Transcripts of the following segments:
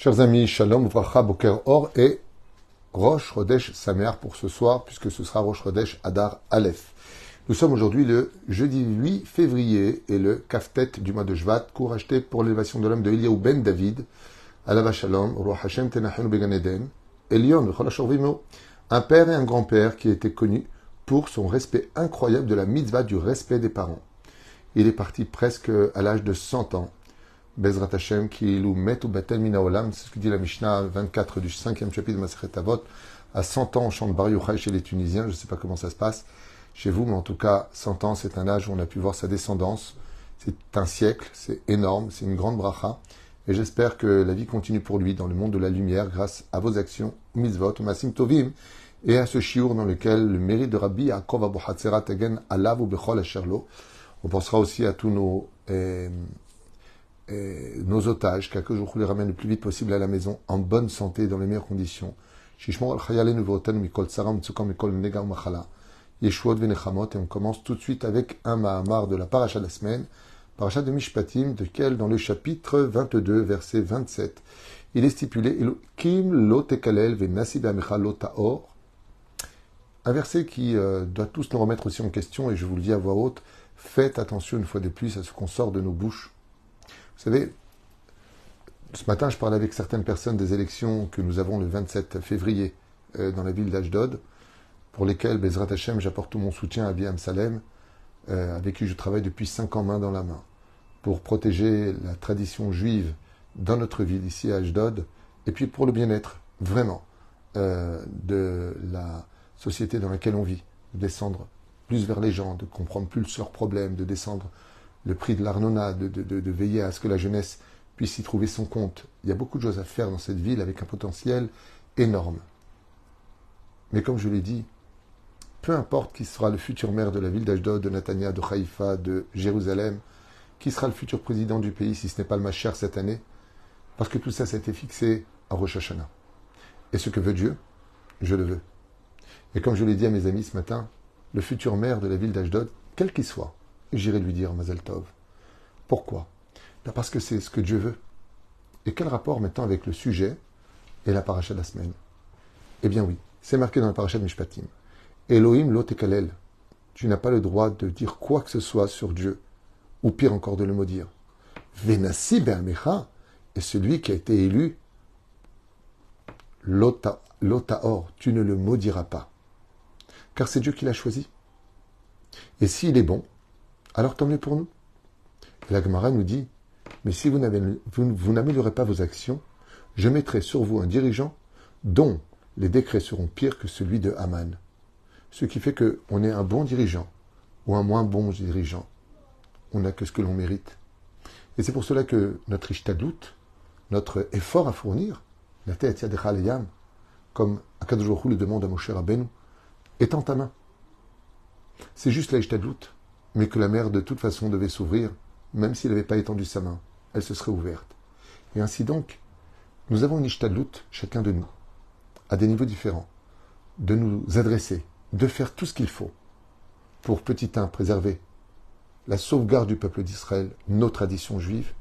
Chers amis, Shalom, Uvracha, Boker Or et Rosh Chodesh Sameach pour ce soir, puisque ce sera Rosh Chodesh Adar Aleph. Nous sommes aujourd'hui le jeudi 8 février et le Kaftet du mois de Shvat, cours acheté pour l'élévation de l'homme de Eliyahu ben David, Alava Shalom, Roi Hashem Tenachenu Began Eden, Elion, V'chol Ashor Vimo, un père et un grand-père qui était connu pour son respect incroyable de la mitzvah du respect des parents. Il est parti presque à l'âge de 100 ans. Bezrat Hashem, qui lou met ou batel mina olam, c'est ce que dit la Mishnah 24 du 5e chapitre de Masechet Avot. À 100 ans, on chante Bar Yochai chez les Tunisiens. Je ne sais pas comment ça se passe chez vous, mais en tout cas, 100 ans, c'est un âge où on a pu voir sa descendance. C'est un siècle, c'est énorme, c'est une grande bracha. Et j'espère que la vie continue pour lui dans le monde de la lumière grâce à vos actions, mitzvot, masim tovim, et à ce shiur dans lequel le mérite de Rabbi Yaakov Abu Hatzera Tegen Alav ou Bechol Asherlo. On pensera aussi à tous nos otages, qu'à jour les ramène le plus vite possible à la maison, en bonne santé, dans les meilleures conditions. Shishmor al-Chayalenu Voten Mikol Tsaram Tsukam Mikol Negar Machala. Yeshuot Venechamot, et on commence tout de suite avec un Mahamar de la paracha de la semaine, paracha de Mishpatim, duquel dans le chapitre 22, verset 27, il est stipulé Elokim lo tekalel venasi be'amecha lo ta'or. Un verset qui doit tous nous remettre aussi en question, et je vous le dis à voix haute, faites attention une fois de plus à ce qu'on sort de nos bouches. Vous savez, ce matin, je parlais avec certaines personnes des élections que nous avons le 27 février dans la ville d'Ashdod, pour lesquelles, Bezrat Hashem, j'apporte tout mon soutien à Biam Salem, avec qui je travaille depuis 5 ans main dans la main, pour protéger la tradition juive dans notre ville, ici à Ashdod, et puis pour le bien-être, vraiment, de la société dans laquelle on vit, de descendre plus vers les gens, de comprendre plus leurs problèmes, de descendre le prix de l'arnona, de veiller à ce que la jeunesse puisse y trouver son compte. Il y a beaucoup de choses à faire dans cette ville avec un potentiel énorme. Mais comme je l'ai dit, peu importe qui sera le futur maire de la ville d'Ashdod, de Netanya, de Haïfa, de Jérusalem, qui sera le futur président du pays si ce n'est pas le Mashiach cette année, parce que tout ça, ça a été fixé à Rosh Hashanah. Et ce que veut Dieu, je le veux. Et comme je l'ai dit à mes amis ce matin, le futur maire de la ville d'Ashdod, quel qu'il soit, j'irai lui dire Mazel Tov. Pourquoi? Parce que c'est ce que Dieu veut. Et quel rapport maintenant avec le sujet et la paracha de la semaine? Eh bien oui, c'est marqué dans la paracha de Mishpatim. Elohim lo tekalel. Tu n'as pas le droit de dire quoi que ce soit sur Dieu, ou pire encore de le maudire. Venasi be'amecha est celui qui a été élu l'otaor. Tu ne le maudiras pas. Car c'est Dieu qui l'a choisi. Et s'il est bon, alors tant mieux pour nous. Et la Gemara nous dit, mais si vous n'améliorez pas vos actions, je mettrai sur vous un dirigeant dont les décrets seront pires que celui de Haman. Ce qui fait qu'on est un bon dirigeant ou un moins bon dirigeant. On n'a que ce que l'on mérite. Et c'est pour cela que notre ishtadlut, notre effort à fournir, la tête yadecha leyam, comme Akadosh Baruch Hu le demande à Moshe Rabbeinu, est en ta main. C'est juste la ishtadlut, mais que la mer de toute façon devait s'ouvrir, même s'il n'avait pas étendu sa main, elle se serait ouverte. Et ainsi donc, nous avons une ishtadlut, chacun de nous, à des niveaux différents, de nous adresser, de faire tout ce qu'il faut pour, petit 1, préserver la sauvegarde du peuple d'Israël, nos traditions juives,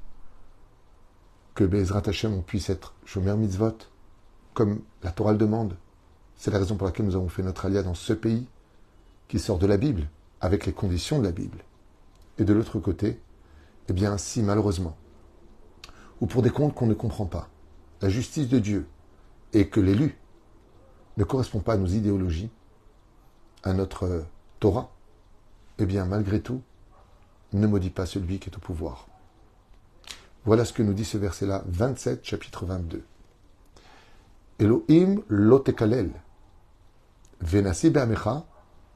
que Bezrat Hashem on puisse être Shomer Mitzvot, comme la Torah le demande. C'est la raison pour laquelle nous avons fait notre alia dans ce pays, qui sort de la Bible, avec les conditions de la Bible. Et de l'autre côté, eh bien, si malheureusement, ou pour des comptes qu'on ne comprend pas, la justice de Dieu et que l'élu ne correspond pas à nos idéologies, à notre Torah, eh bien, malgré tout, ne maudit pas celui qui est au pouvoir. Voilà ce que nous dit ce verset-là, 27, chapitre 22. Elohim lo tekalel, venasi be'amecha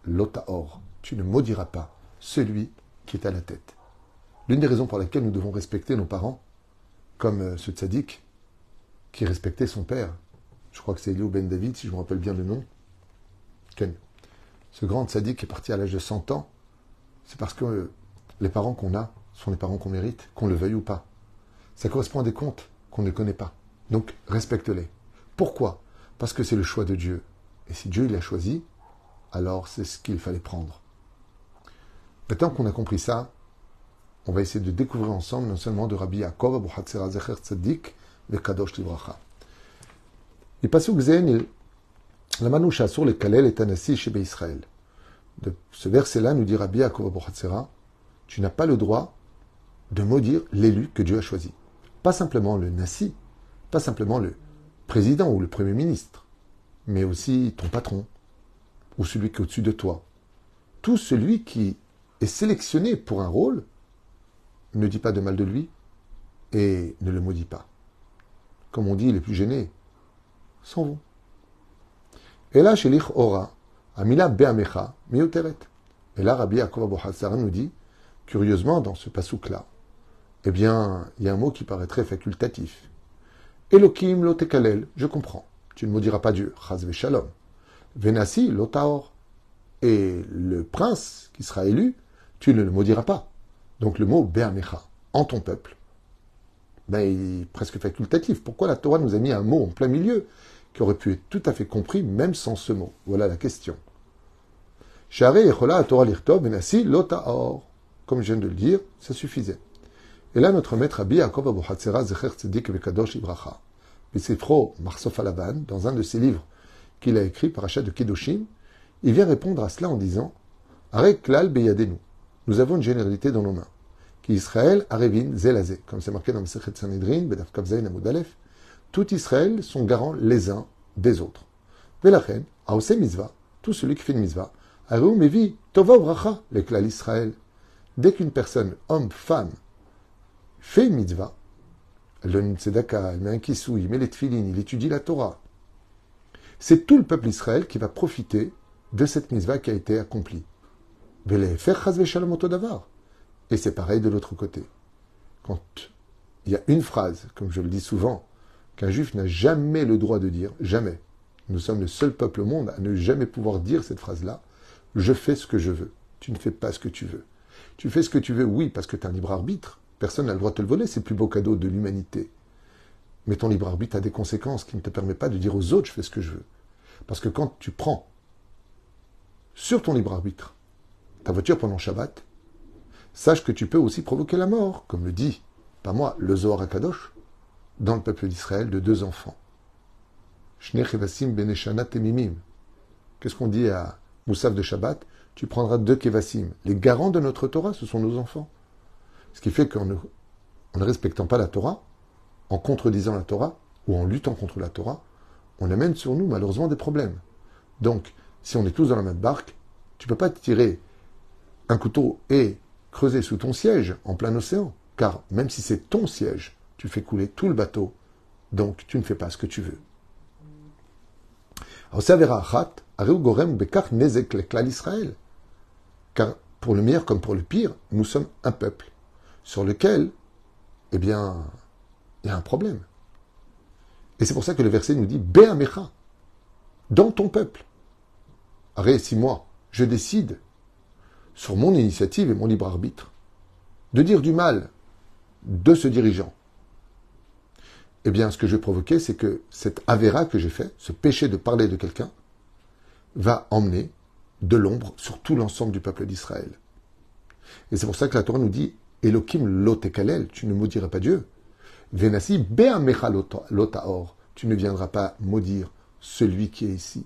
lo ta'or. Tu ne maudiras pas celui qui est à la tête. L'une des raisons pour lesquelles nous devons respecter nos parents, comme ce tzaddik qui respectait son père, je crois que c'est Eliyahu ben David, si je me rappelle bien le nom, Ken. Ce grand tzaddik qui est parti à l'âge de 100 ans, c'est parce que les parents qu'on a sont les parents qu'on mérite, qu'on le veuille ou pas. Ça correspond à des comptes qu'on ne connaît pas. Donc, respecte-les. Pourquoi? Parce que c'est le choix de Dieu. Et si Dieu l'a choisi, alors c'est ce qu'il fallait prendre. Maintenant qu'on a compris ça, on va essayer de découvrir ensemble non seulement de Rabbi Yaakov Abu Hatzera Zecher Tzaddik vekadosh livracha. Et pasuk zen, la manoucha sur le kalel est un assis chez Israël. De ce verset-là nous dit Rabbi Yaakov Abu Hatzera, tu n'as pas le droit de maudire l'élu que Dieu a choisi. Pas simplement le nasi, pas simplement le président ou le premier ministre, mais aussi ton patron ou celui qui est au-dessus de toi. Tout celui qui est sélectionné pour un rôle, ne dit pas de mal de lui et ne le maudit pas. Comme on dit, les plus gênés s'en vont. Et là, chez l'ich ora, amila be'amecha miuteret. Et là, Rabbi Yaakov Abu Hatzera nous dit, curieusement, dans ce pasouk-là, eh bien, il y a un mot qui paraîtrait facultatif. Elokim lo tekalel, je comprends. Tu ne maudiras pas Dieu, chaz v'shalom. Venasi lo taor. Et le prince qui sera élu, tu ne le maudiras pas. Donc le mot be'amecha, en ton peuple, ben, il est presque facultatif. Pourquoi la Torah nous a mis un mot en plein milieu qui aurait pu être tout à fait compris même sans ce mot? Voilà la question. Share yechola Torah lirtov venasi lo taor. Comme je viens de le dire, ça suffisait. Et là, notre maître Rabbi Yaakov Abu Hatzera Zecher Tzedik Vekadosh Ibracha, B'Sifro Marsof Alavan, dans un de ses livres qu'il a écrit, Parachat de Kedoshim, il vient répondre à cela en disant Arek klal beyadenu. Nous avons une généralité dans nos mains. Qui Israël arevin zelazé, comme c'est marqué dans le Sechet Sanhedrin, Bedaf Kavzaïn Amud Aleph. Tout Israël sont garants les uns des autres. Velachen, Aose Mitzvah, tout celui qui fait une mitzvah, Areu Mevi Tova Bracha, le klal Israël. Dès qu'une personne, homme, femme, fait une mitzvah, elle donne une tzedaka, elle met un kissou, il met les tefilines, il étudie la Torah. C'est tout le peuple d'Israël qui va profiter de cette mitzvah qui a été accomplie. Et c'est pareil de l'autre côté. Quand il y a une phrase, comme je le dis souvent, qu'un juif n'a jamais le droit de dire, jamais. Nous sommes le seul peuple au monde à ne jamais pouvoir dire cette phrase-là. Je fais ce que je veux. Tu ne fais pas ce que tu veux. Tu fais ce que tu veux, oui, parce que tu as un libre arbitre. Personne n'a le droit de te le voler, c'est le plus beau cadeau de l'humanité. Mais ton libre arbitre a des conséquences qui ne te permettent pas de dire aux autres, je fais ce que je veux. Parce que quand tu prends sur ton libre arbitre ta voiture pendant Shabbat, sache que tu peux aussi provoquer la mort, comme le dit, pas moi, le Zohar HaKadosh, dans le peuple d'Israël, de 2 enfants. Shnei kevasim beneshana temimim. Qu'est-ce qu'on dit à Moussaf de Shabbat? Tu prendras 2 kevasim. Les garants de notre Torah, ce sont nos enfants. Ce qui fait qu'en ne respectant pas la Torah, en contredisant la Torah, ou en luttant contre la Torah, on amène sur nous malheureusement des problèmes. Donc, si on est tous dans la même barque, tu ne peux pas te tirer un couteau et creuser sous ton siège en plein océan, car même si c'est ton siège, tu fais couler tout le bateau, donc tu ne fais pas ce que tu veux. Car pour le meilleur comme pour le pire, nous sommes un peuple sur lequel, eh bien, il y a un problème. Et c'est pour ça que le verset nous dit Be'amecha, dans ton peuple. Arrête, si moi, je décide, sur mon initiative et mon libre arbitre, de dire du mal de ce dirigeant, eh bien, ce que je vais provoquer, c'est que cette avéra que j'ai fait, ce péché de parler de quelqu'un, va emmener de l'ombre sur tout l'ensemble du peuple d'Israël. Et c'est pour ça que la Torah nous dit Elokim lo tekalel, tu ne maudiras pas Dieu. Venasi be'amecha lo taor, tu ne viendras pas maudire celui qui est ici,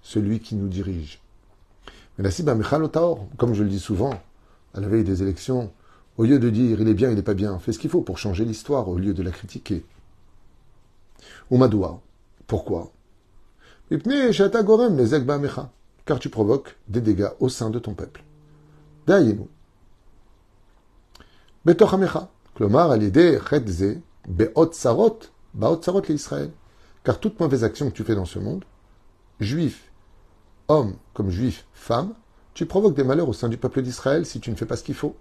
celui qui nous dirige. Venasi be'amecha lo taor, comme je le dis souvent, à la veille des élections, au lieu de dire il est bien, il n'est pas bien, fais ce qu'il faut pour changer l'histoire au lieu de la critiquer. Umadoua, pourquoi? Car tu provoques des dégâts au sein de ton peuple. Da'ayenu. Betochamecha. Klomar al-yedeh chetze be'ot sarot, ba'ot sarot l'Israël. Car toute mauvaise action que tu fais dans ce monde, juif, homme comme juif, femme, tu provoques des malheurs au sein du peuple d'Israël si tu ne fais pas ce qu'il faut.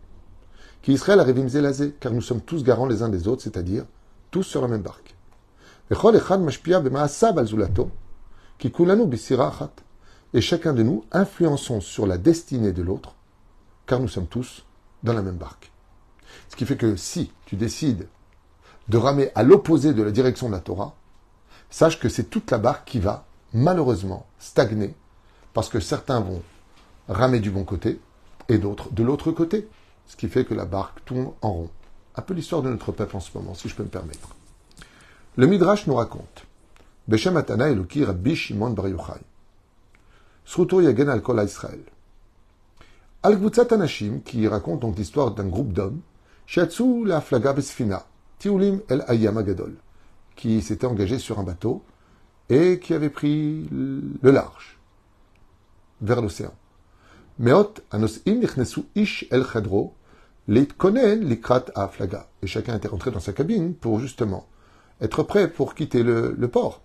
Qui Israël arevim zelazé, car nous sommes tous garants les uns des autres, c'est-à-dire tous sur la même barque. Vechol echad mashpia b'ma'asav al zulato, ki kulanu b'sira achat. Et chacun de nous influençons sur la destinée de l'autre, car nous sommes tous dans la même barque. Ce qui fait que si tu décides de ramer à l'opposé de la direction de la Torah, sache que c'est toute la barque qui va, malheureusement, stagner, parce que certains vont ramer du bon côté, et d'autres de l'autre côté. Ce qui fait que la barque tourne en rond. Un peu l'histoire de notre peuple en ce moment, si je peux me permettre. Le Midrash nous raconte Beshem Atana Eloki Rabbi Shimon Bar Yochai. Sruto Yagen al Kol Israël. Al-Gvutzat Anashim, qui raconte donc l'histoire d'un groupe d'hommes, Shiatsu la Flaga Besfina, Tiulim el Ayam Agadol, qui s'était engagé sur un bateau et qui avait pris le large vers l'océan. Meot Anos'im Nichnesu Ish el Chadro, Leitkonen Likrat Aflaga. Et chacun était rentré dans sa cabine pour justement être prêt pour quitter le port.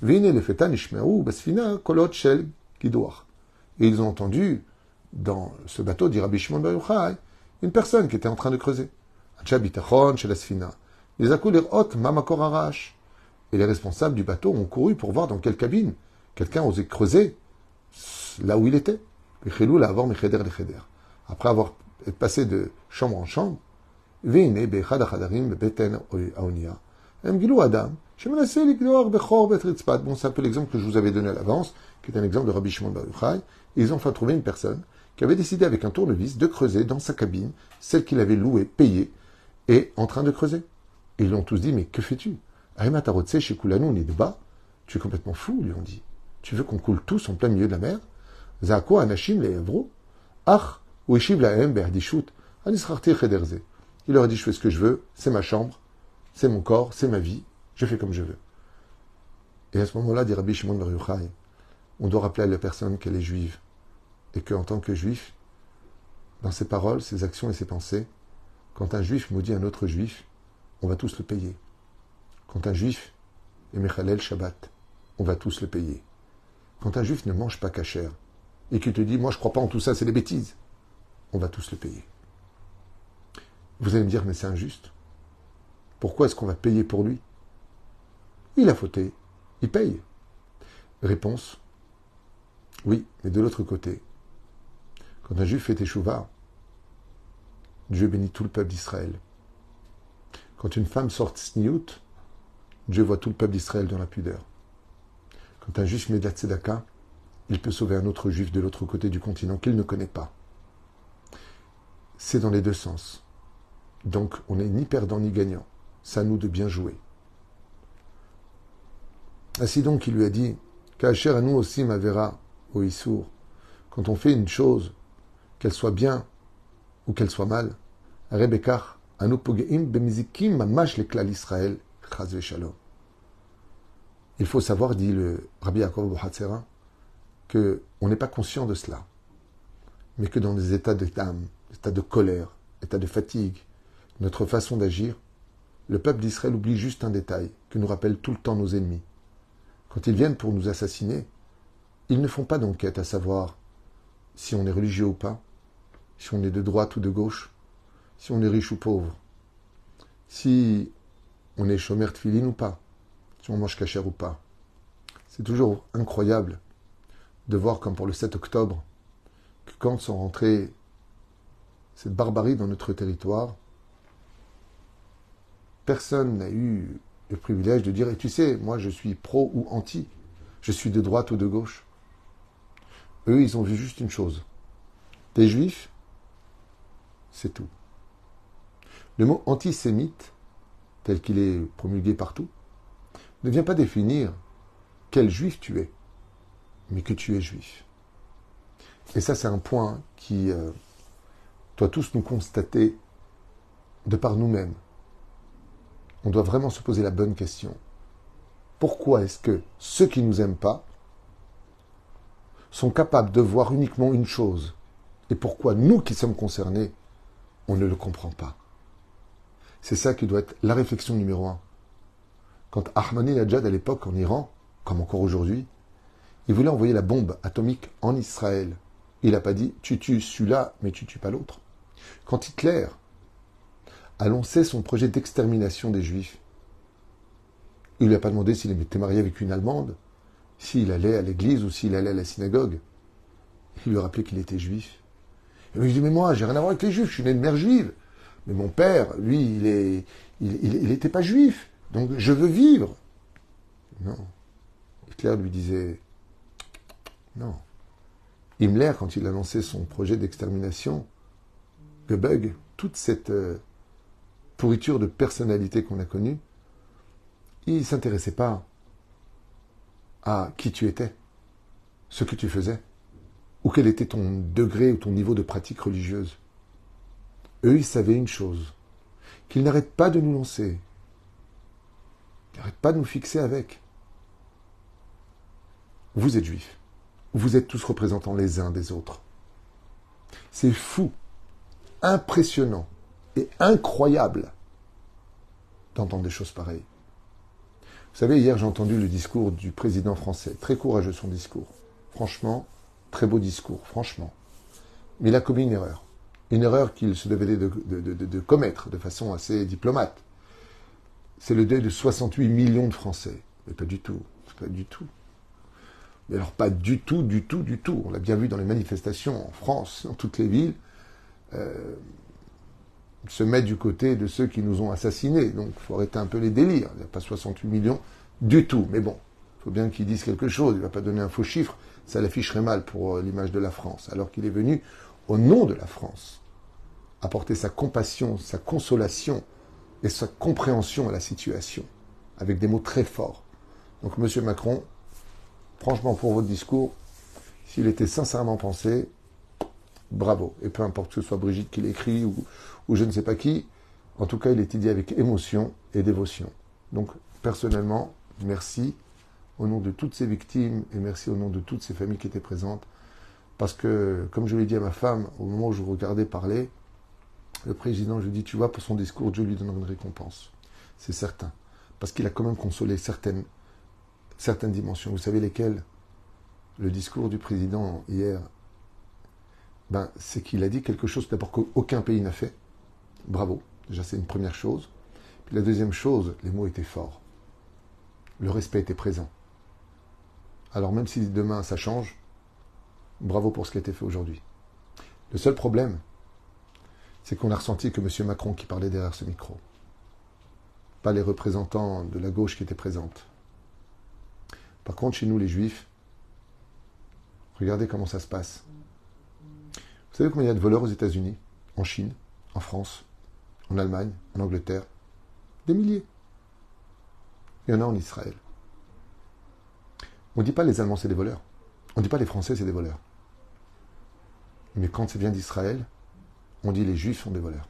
Vine le Fetan Ishmeru Besfina Kolot Shel Gidoach. Et ils ont entendu dans ce bateau, dit Rabbi Shimon Bar Yochai, une personne qui était en train de creuser. Bitachon chez la Sfina. Les Akulerot Mamakor Arash. Et les responsables du bateau ont couru pour voir dans quelle cabine quelqu'un osait creuser là où il était. Après avoir passé de chambre en chambre, bon, c'est un peu l'exemple que je vous avais donné à l'avance, qui est un exemple de Rabbi Shimon Bar Yochai. Ils ont enfin trouvé une personne qui avait décidé avec un tournevis de creuser dans sa cabine, celle qu'il avait louée, payée, et en train de creuser. Et ils lui ont tous dit, mais que fais-tu? Tu es complètement fou, lui ont dit. Tu veux qu'on coule tous en plein milieu de la mer? Il leur a dit, je fais ce que je veux, c'est ma chambre, c'est mon corps, c'est ma vie, je fais comme je veux. Et à ce moment-là, dit Rabbi Shimon Bar Yochai, on doit rappeler à la personne qu'elle est juive, et qu'en tant que juif, dans ses paroles, ses actions et ses pensées, quand un juif maudit un autre juif, on va tous le payer. Quand un juif est Mechalel Shabbat, on va tous le payer. Quand un juif ne mange pas kasher, et qu'il te dit, moi je crois pas en tout ça, c'est des bêtises, on va tous le payer. Vous allez me dire, mais c'est injuste. Pourquoi est-ce qu'on va payer pour lui? Il a fauté, il paye. Réponse, oui, mais de l'autre côté, quand un juif fait teshuva, Dieu bénit tout le peuple d'Israël. Quand une femme sort sniout, Dieu voit tout le peuple d'Israël dans la pudeur. Quand un juif met de la tzedaka, il peut sauver un autre juif de l'autre côté du continent qu'il ne connaît pas. C'est dans les deux sens. Donc, on n'est ni perdant ni gagnant. C'est à nous de bien jouer. Ainsi donc, il lui a dit, Kacher à nous aussi m'avera au Issour. Quand on fait une chose, qu'elle soit bien ou qu'elle soit mal, Rebekar, anu pogeim bemizikim mamash leklal Israël, chaz v'shalom. Il faut savoir, dit le Rabbi Yaakov Bohatzera, que on n'est pas conscient de cela, mais que dans des états d'âme, états de colère, états de fatigue, notre façon d'agir, le peuple d'Israël oublie juste un détail que nous rappellent tout le temps nos ennemis. Quand ils viennent pour nous assassiner, ils ne font pas d'enquête à savoir si on est religieux ou pas, si on est de droite ou de gauche, si on est riche ou pauvre, si on est chômeur tefilin ou pas, si on mange kasher ou pas. C'est toujours incroyable de voir comme pour le 7 octobre, que quand sont rentrés cette barbarie dans notre territoire, personne n'a eu le privilège de dire, et tu sais, moi je suis pro ou anti, je suis de droite ou de gauche. Eux, ils ont vu juste une chose. T'es juif, c'est tout. Le mot antisémite, tel qu'il est promulgué partout, ne vient pas définir quel juif tu es, mais que tu es juif. Et ça, c'est un point qui doit tous nous constater de par nous-mêmes. On doit vraiment se poser la bonne question. Pourquoi est-ce que ceux qui ne nous aiment pas sont capables de voir uniquement une chose? Et pourquoi nous qui sommes concernés, on ne le comprend pas? C'est ça qui doit être la réflexion numéro 1. Quand Ahmadinejad à l'époque en Iran, comme encore aujourd'hui, il voulait envoyer la bombe atomique en Israël. Il n'a pas dit « tu tues celui-là, mais tu tues pas l'autre ». Quand Hitler a lancé son projet d'extermination des Juifs, il ne lui a pas demandé s'il était marié avec une Allemande, s'il allait à l'église ou s'il allait à la synagogue. Il lui a rappelé qu'il était juif. Et lui dit « mais moi, j'ai rien à voir avec les Juifs, je suis né de mère juive. Mais mon père, lui, il n'était pas juif, donc je veux vivre. » Non. Hitler lui disait non. Himmler, quand il a lancé son projet d'extermination, Goebbels, toute cette pourriture de personnalité qu'on a connue, Il ne s'intéressait pas à qui tu étais, ce que tu faisais, ou quel était ton degré ou ton niveau de pratique religieuse. Eux, ils savaient une chose, qu'ils n'arrêtent pas de nous lancer, ils n'arrêtent pas de nous fixer avec. Vous êtes juifs, vous êtes tous représentants les uns des autres. C'est fou, impressionnant et incroyable d'entendre des choses pareilles. Vous savez, hier, j'ai entendu le discours du président français. Très courageux, son discours. Franchement, très beau discours, franchement. Mais il a commis une erreur. Une erreur qu'il se devait de commettre de façon assez diplomate. C'est le deuil de 68 millions de Français. Mais pas du tout. Pas du tout. Mais alors, pas du tout, du tout, du tout. On l'a bien vu dans les manifestations en France, dans toutes les villes. Se mettre du côté de ceux qui nous ont assassinés. Donc, il faut arrêter un peu les délires. Il n'y a pas 68 millions du tout. Mais bon, il faut bien qu'il dise quelque chose. Il ne va pas donner un faux chiffre. Ça l'afficherait mal pour l'image de la France. Alors qu'il est venu, au nom de la France, apporter sa compassion, sa consolation et sa compréhension à la situation. Avec des mots très forts. Donc, M. Macron, franchement, pour votre discours, s'il était sincèrement pensé, bravo. Et peu importe que ce soit Brigitte qui l'écrit ou je ne sais pas qui, en tout cas, il était dit avec émotion et dévotion. Donc, personnellement, merci au nom de toutes ces victimes et merci au nom de toutes ces familles qui étaient présentes. Parce que, comme je l'ai dit à ma femme, au moment où je vous regardais parler, le président, je lui dis, tu vois, pour son discours, Dieu lui donnera une récompense. C'est certain. Parce qu'il a quand même consolé certaines dimensions. Vous savez lesquelles? Le discours du président hier, c'est qu'il a dit quelque chose d'abord qu'aucun pays n'a fait. Bravo. Déjà, c'est une première chose. Puis la deuxième chose, les mots étaient forts. Le respect était présent. Alors même si demain ça change, bravo pour ce qui a été fait aujourd'hui. Le seul problème, c'est qu'on a ressenti que M. Macron qui parlait derrière ce micro. Pas les représentants de la gauche qui étaient présentes. Par contre, chez nous, les Juifs, regardez comment ça se passe. Vous savez combien il y a de voleurs aux États-Unis, en Chine, en France, en Allemagne, en Angleterre? Des milliers. Il y en a en Israël. On ne dit pas les Allemands, c'est des voleurs. On ne dit pas les Français, c'est des voleurs. Mais quand ça vient d'Israël, on dit les Juifs sont des voleurs.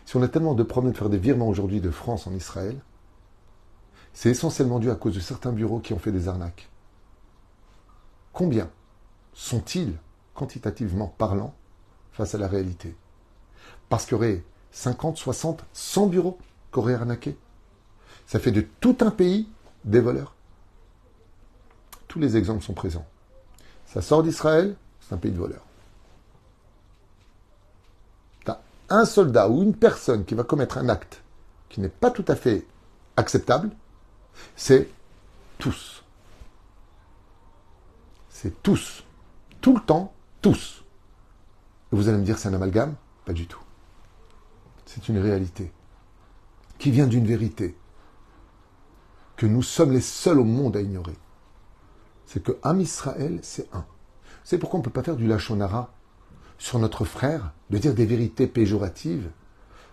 Si on a tellement de problèmes de faire des virements aujourd'hui de France en Israël, c'est essentiellement dû à cause de certains bureaux qui ont fait des arnaques. Combien sont-ils, quantitativement parlant, face à la réalité? Parce qu'il y aurait 50, 60, 100 bureaux qui auraient arnaqué. Ça fait de tout un pays des voleurs. Tous les exemples sont présents. Ça sort d'Israël, c'est un pays de voleurs. T'as un soldat ou une personne qui va commettre un acte qui n'est pas tout à fait acceptable, c'est tous. C'est tous. Tout le temps, tous. Et vous allez me dire, c'est un amalgame? Pas du tout. C'est une réalité qui vient d'une vérité que nous sommes les seuls au monde à ignorer. C'est que Am Israël, c'est un. C'est pourquoi on ne peut pas faire du lachon hara sur notre frère, de dire des vérités péjoratives,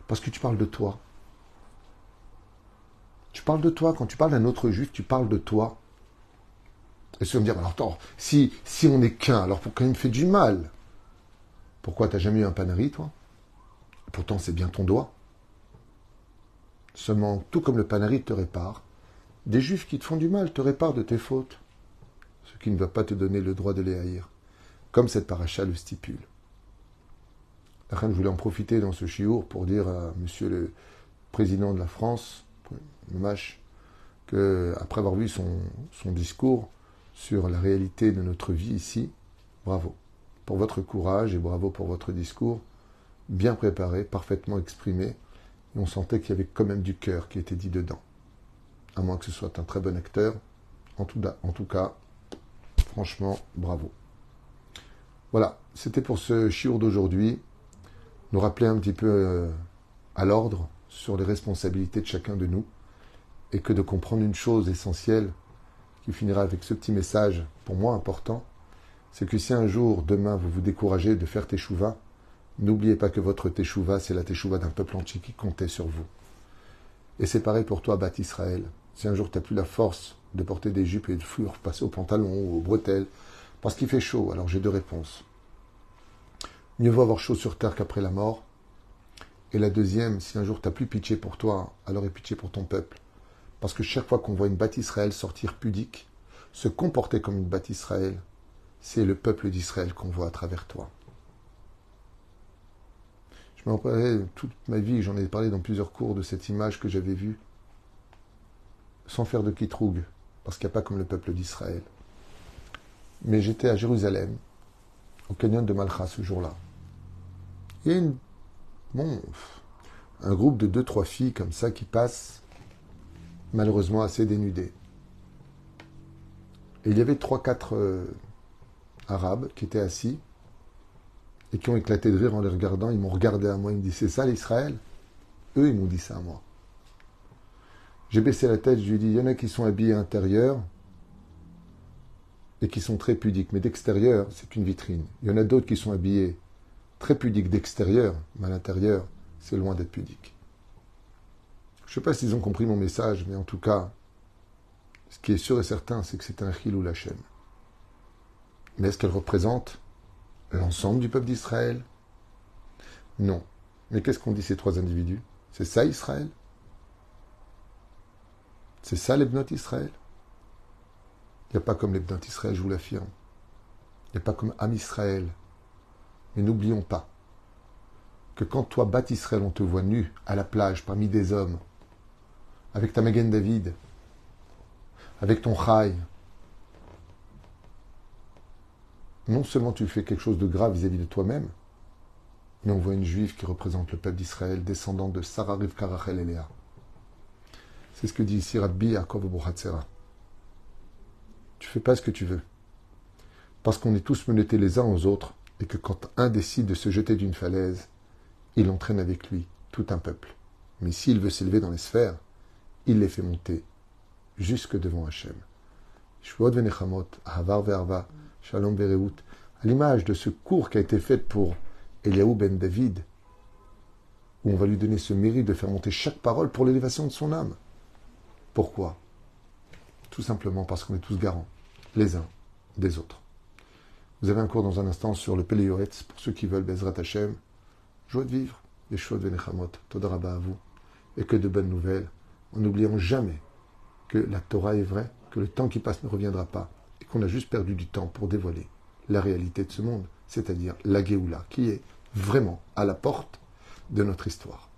parce que tu parles de toi. Tu parles de toi. Quand tu parles d'un autre juif, tu parles de toi. Et ceux vont me dire, alors attends, si on n'est qu'un, alors pourquoi il me fait du mal? Pourquoi t'as jamais eu un panari, toi? Pourtant, c'est bien ton doigt. Seulement, tout comme le panari te répare, des juifs qui te font du mal te réparent de tes fautes. Ce qui ne va pas te donner le droit de les haïr. Comme cette paracha le stipule. La reine voulait en profiter dans ce chiour pour dire à monsieur le président de la France, Mâche, qu'après avoir vu son discours sur la réalité de notre vie ici, bravo pour votre courage et bravo pour votre discours, bien préparé, parfaitement exprimé, et on sentait qu'il y avait quand même du cœur qui était dit dedans. À moins que ce soit un très bon acteur, en tout cas, franchement, bravo. Voilà, c'était pour ce chiour d'aujourd'hui, nous rappeler un petit peu à l'ordre sur les responsabilités de chacun de nous, et que de comprendre une chose essentielle, qui finira avec ce petit message, pour moi important, c'est que si un jour, demain, vous vous découragez de faire teshuva, n'oubliez pas que votre teshuva, c'est la teshuva d'un peuple entier qui comptait sur vous. Et c'est pareil pour toi, Bat Israël. Si un jour tu n'as plus la force de porter des jupes et de fuir, passer aux pantalons ou aux bretelles, parce qu'il fait chaud, alors j'ai deux réponses. Mieux vaut avoir chaud sur terre qu'après la mort. Et la deuxième, si un jour tu n'as plus pitié pour toi, alors aie pitié pour ton peuple. Parce que chaque fois qu'on voit une Bat Israël sortir pudique, se comporter comme une Bat Israël, c'est le peuple d'Israël qu'on voit à travers toi. Je m'en parlais toute ma vie, j'en ai parlé dans plusieurs cours de cette image que j'avais vue, sans faire de kitroug, parce qu'il n'y a pas comme le peuple d'Israël. Mais j'étais à Jérusalem, au canyon de Malcha ce jour-là. Il y a un groupe de 2-3 filles comme ça qui passent, malheureusement assez dénudées. Et il y avait 3-4 Arabes qui étaient assis et qui ont éclaté de rire en les regardant. Ils m'ont regardé à moi, ils me disent, c'est ça l'Israël? Eux, ils m'ont dit ça à moi. J'ai baissé la tête, je lui ai dit, il y en a qui sont habillés à l'intérieur et qui sont très pudiques, mais d'extérieur, c'est une vitrine. Il y en a d'autres qui sont habillés très pudiques d'extérieur, mais à l'intérieur, c'est loin d'être pudique. Je ne sais pas s'ils ont compris mon message, mais en tout cas, ce qui est sûr et certain, c'est que c'est un Chilul Hashem. Mais est-ce qu'elle représente l'ensemble du peuple d'Israël? Non. Mais qu'est-ce qu'ont dit ces 3 individus? C'est ça Israël? C'est ça les Bnot Israël? Il n'y a pas comme les Bnot Israël, je vous l'affirme. Il n'y a pas comme Am Israël. Mais n'oublions pas que quand toi, Bat Israël, on te voit nu à la plage parmi des hommes, avec ta Magen David, avec ton Chai, non seulement tu fais quelque chose de grave vis-à-vis de toi-même, mais on voit une juive qui représente le peuple d'Israël, descendant de Sarah, Rivka, Rachel et Léa. C'est ce que dit ici Rabbi Yaakov Abuhatzera. Tu fais pas ce que tu veux. Parce qu'on est tous menottés les uns aux autres, et que quand un décide de se jeter d'une falaise, il entraîne avec lui tout un peuple. Mais s'il veut s'élever dans les sphères, il les fait monter jusque devant Hachem. Shvuot venechamot, ahavar ve'arva, shalom ve'reut, à l'image de ce cours qui a été fait pour Eliaou ben David, où on va lui donner ce mérite de faire monter chaque parole pour l'élévation de son âme. Pourquoi? Tout simplement parce qu'on est tous garants, les uns des autres. Vous avez un cours dans un instant sur le Pele Yoretz, pour ceux qui veulent, Bezrat Hashem. Joie de vivre, les Shvuot venechamot, Toda Rabba à vous, et que de bonnes nouvelles, en n'oubliant jamais que la Torah est vraie, que le temps qui passe ne reviendra pas, et qu'on a juste perdu du temps pour dévoiler la réalité de ce monde, c'est-à-dire la Géoula, qui est vraiment à la porte de notre histoire.